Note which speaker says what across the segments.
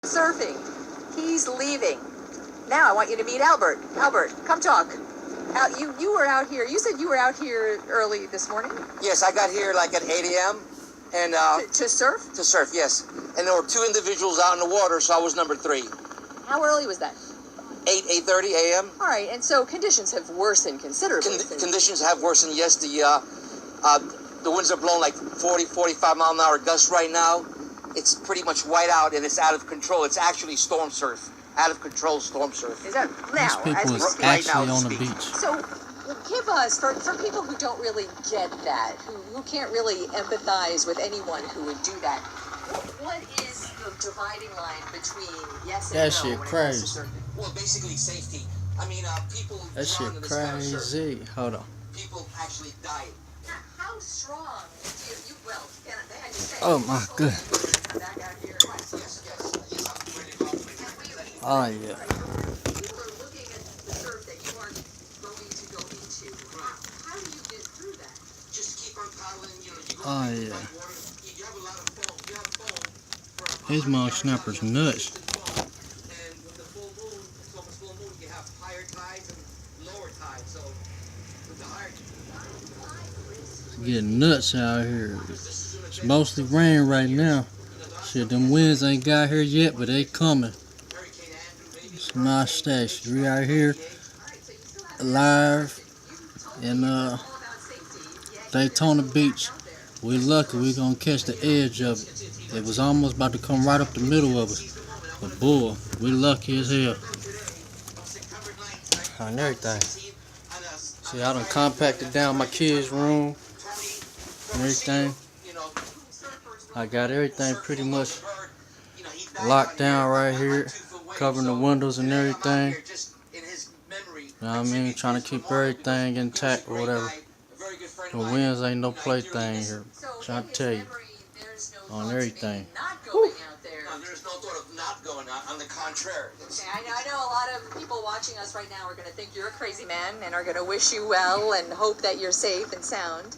Speaker 1: surfing. He's leaving. Now I want you to meet Albert. Albert, come talk. You were out here. You said you were out here early this morning?
Speaker 2: Yes, I got here like at 8 a.m. and
Speaker 1: To surf?
Speaker 2: to surf, yes. And there were 2 individuals out in the water, so I was number 3.
Speaker 1: How early was that?
Speaker 2: 8:30 a.m.
Speaker 1: All right, and so conditions have worsened considerably.
Speaker 2: Conditions have worsened, yes. The winds are blowing like 40, 45 mile an hour gusts right now. It's pretty much white out and it's out of control. It's actually storm surf. Out of control storm surf.
Speaker 1: Is that
Speaker 3: These
Speaker 1: now?
Speaker 3: people is
Speaker 2: right now,
Speaker 3: actually on the
Speaker 2: speak.
Speaker 3: beach.
Speaker 1: So give us, for people who don't really get that, who can't really empathize with anyone who would do that, what is the dividing line between yes and
Speaker 3: That
Speaker 1: no
Speaker 3: shit
Speaker 1: when it comes to
Speaker 3: crazy.
Speaker 1: surfing?
Speaker 2: Well, basically safety. I mean, people
Speaker 3: That
Speaker 2: drown
Speaker 3: shit
Speaker 2: in this kind of surf.
Speaker 3: crazy. Hold on.
Speaker 2: People actually die.
Speaker 1: How strong do you well, can I just say,
Speaker 3: Oh my god.
Speaker 1: back out here.
Speaker 2: Yes. I'm ready to go.
Speaker 3: Oh yeah.
Speaker 1: You were looking at the surf that you aren't going to go into. How do you get through that?
Speaker 2: Just keep on paddling, you know, you go
Speaker 3: Oh
Speaker 2: through
Speaker 3: yeah.
Speaker 2: the water, you have a lot of foam, you have foam.
Speaker 3: His mom snapper's nuts.
Speaker 2: And with the full moon, it's almost full moon, you have higher tides and lower tides, so with the higher
Speaker 3: It's getting nuts out here. It's mostly rain right now. Shit, them winds ain't got here yet, but they coming. It's my station. We out here live in Daytona Beach. We lucky we gonna catch the edge of it. It was almost about to come right up the middle of us. But boy, we lucky as hell. On everything. See, I done compacted down my kids' room and everything. I got everything pretty much locked down right here, covering the windows and everything. You know what I mean? Trying to keep everything intact or whatever. The winds ain't no plaything here. Trying to tell you. On everything. Whew.
Speaker 2: There's no thought of not going on the contrary.
Speaker 1: Okay, I know a lot of people watching us right now are going to think you're a crazy man and are going to wish you well and hope that you're safe and sound.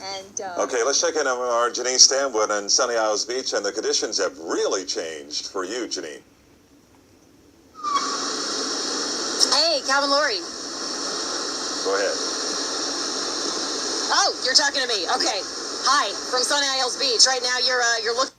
Speaker 1: And
Speaker 4: okay, let's check in on our Janine Stanwood on Sunny Isles Beach, and the conditions have really changed for you, Janine.
Speaker 5: Hey, Calvin Laurie.
Speaker 4: Go ahead.
Speaker 5: Oh, you're talking to me. Okay. Hi, from Sunny Isles Beach. Right now, you're looking.